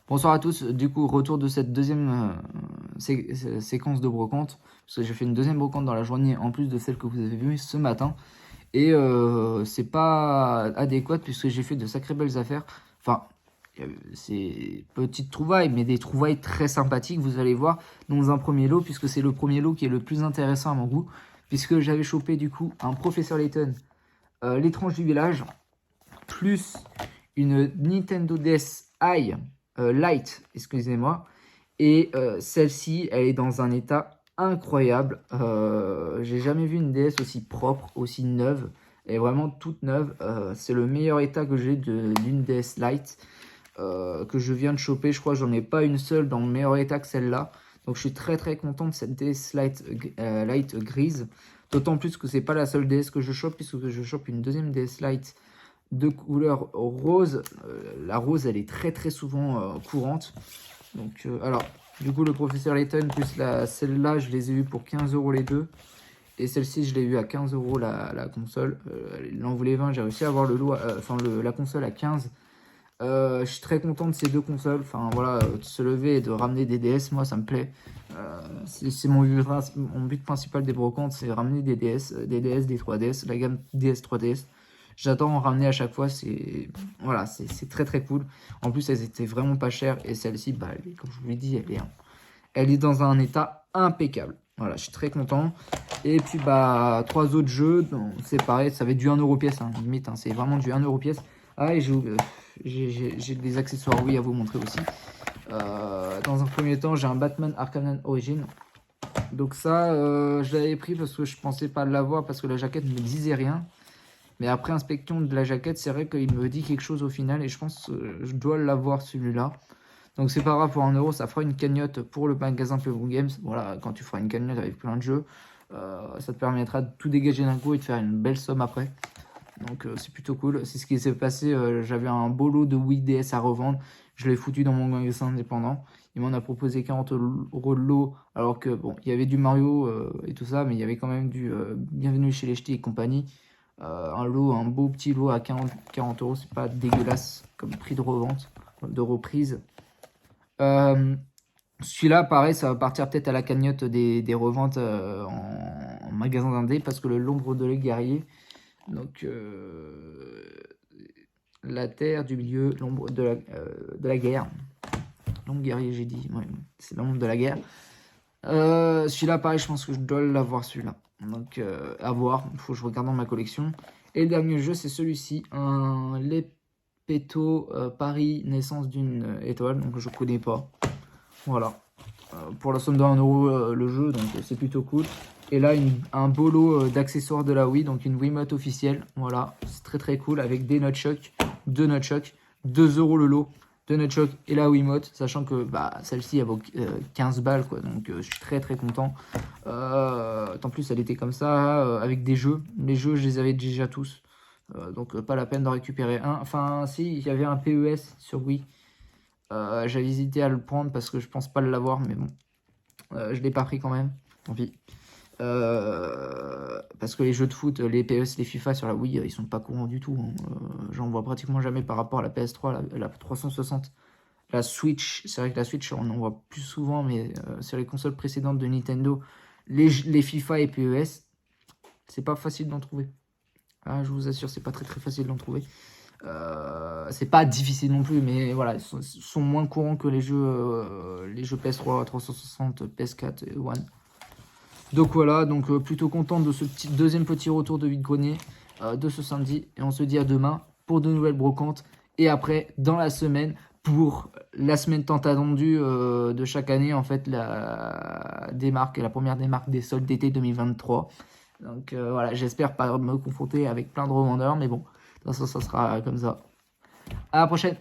Bonsoir à tous, du coup retour de cette deuxième séquence de brocante, parce que j'ai fait une deuxième brocante dans la journée en plus de celle que vous avez vue ce matin, et c'est pas adéquat puisque j'ai fait de sacrées belles affaires, enfin c'est petites trouvailles, mais des trouvailles très sympathiques, vous allez voir dans un premier lot, puisque c'est le premier lot qui est le plus intéressant à mon goût, puisque j'avais chopé du coup un Professeur Layton, l'étrange du village, plus une Nintendo DS Lite, excusez-moi. Et celle-ci, elle est dans un état incroyable. J'ai jamais vu une DS aussi propre, aussi neuve. Elle est vraiment toute neuve. C'est le meilleur état que j'ai d'une DS Lite que je viens de choper. Je crois que j'en ai pas une seule dans le meilleur état que celle-là. Donc je suis très très content de cette DS Lite grise. D'autant plus que c'est pas la seule DS que je chope, puisque je chope une deuxième DS Lite de couleur rose. La rose, elle est très très souvent courante. Donc, alors, du coup, le Professeur Layton plus celle-là, je les ai eu pour 15 € les deux. Et celle-ci, je l'ai eu à 15 € la console. Il en voulait 20, j'ai réussi à avoir le lot, la console à 15. Je suis très content de ces deux consoles. Enfin, voilà, de se lever et de ramener des DS, moi, ça me plaît. C'est mon but principal des brocantes, c'est ramener des DS, des 3DS, la gamme DS 3DS. J'attends en ramener à chaque fois, voilà, c'est très très cool. En plus, elles étaient vraiment pas chères et celle-ci, bah, comme je vous l'ai dit, elle est dans un état impeccable. Voilà, je suis très content. Et puis, bah, trois autres jeux, c'est pareil, ça va être du 1 € pièce, hein, limite, hein, c'est vraiment du 1 € pièce. Ah, et j'ai des accessoires, oui, à vous montrer aussi. Dans un premier temps, j'ai un Batman Arkham Origin. Donc ça, je l'avais pris parce que je pensais pas l'avoir parce que la jaquette ne me disait rien. Mais après inspection de la jaquette, c'est vrai qu'il me dit quelque chose au final et je pense que je dois l'avoir celui-là. Donc c'est pas grave, pour 1 €, ça fera une cagnotte pour le magasin Pebble Games. Voilà, quand tu feras une cagnotte avec plein de jeux, ça te permettra de tout dégager d'un coup et de faire une belle somme après. Donc c'est plutôt cool. C'est ce qui s'est passé. J'avais un beau lot de Wii DS à revendre. Je l'ai foutu dans mon magasin indépendant. Il m'en a proposé 40 € de lot. Alors que bon, il y avait du Mario et tout ça, mais il y avait quand même du Bienvenue chez les Ch'tis et compagnie. Un beau petit lot à 40 €. C'est pas dégueulasse comme prix de revente, de reprise. Celui-là, pareil, ça va partir peut-être à la cagnotte des reventes en magasin d'indé parce que l'ombre de les guerriers. Donc, la terre du milieu, l'ombre de la guerre. L'ombre guerrier, j'ai dit. Ouais, c'est l'ombre de la guerre. Celui-là, pareil, je pense que je dois l'avoir, celui-là. Donc, à voir. Il faut que je regarde dans ma collection. Et le dernier jeu, c'est celui-ci. Un Lepeto Paris, naissance d'une étoile. Donc, je connais pas. Voilà. Pour la somme de 1 € le jeu, donc c'est plutôt cool. Et là, un beau lot d'accessoires de la Wii, donc une Wiimote officielle. Voilà, c'est très très cool avec des nunchucks, 2 nunchucks, 2 € le lot, 2 nunchucks et la Wiimote, sachant que bah, celle-ci elle vaut 15 balles, quoi. Donc je suis très très content. En plus, elle était comme ça, avec des jeux. Les jeux, je les avais déjà tous. Donc pas la peine d'en récupérer un. Enfin, si, il y avait un PES sur Wii. J'avais hésité à le prendre parce que je pense pas l'avoir, mais bon, je l'ai pas pris quand même, tant pis. Parce que les jeux de foot, les PES, les FIFA sur la Wii, ils sont pas courants du tout, hein. J'en vois pratiquement jamais par rapport à la PS3, la 360. La Switch, c'est vrai que la Switch, on en voit plus souvent, mais sur les consoles précédentes de Nintendo, les FIFA et PES, c'est pas facile d'en trouver. Ah, je vous assure, c'est pas très très facile d'en trouver. C'est pas difficile non plus, mais voilà, ils sont moins courants que les jeux PS3, 360, PS4 et One. Donc voilà, donc plutôt content de ce deuxième petit retour de vide-grenier de ce samedi. Et on se dit à demain pour de nouvelles brocantes. Et après, dans la semaine, pour la semaine tant attendue de chaque année, en fait, la première démarque des soldes d'été 2023. Donc voilà, j'espère pas me confronter avec plein de revendeurs, mais bon, ça sera comme ça. À la prochaine!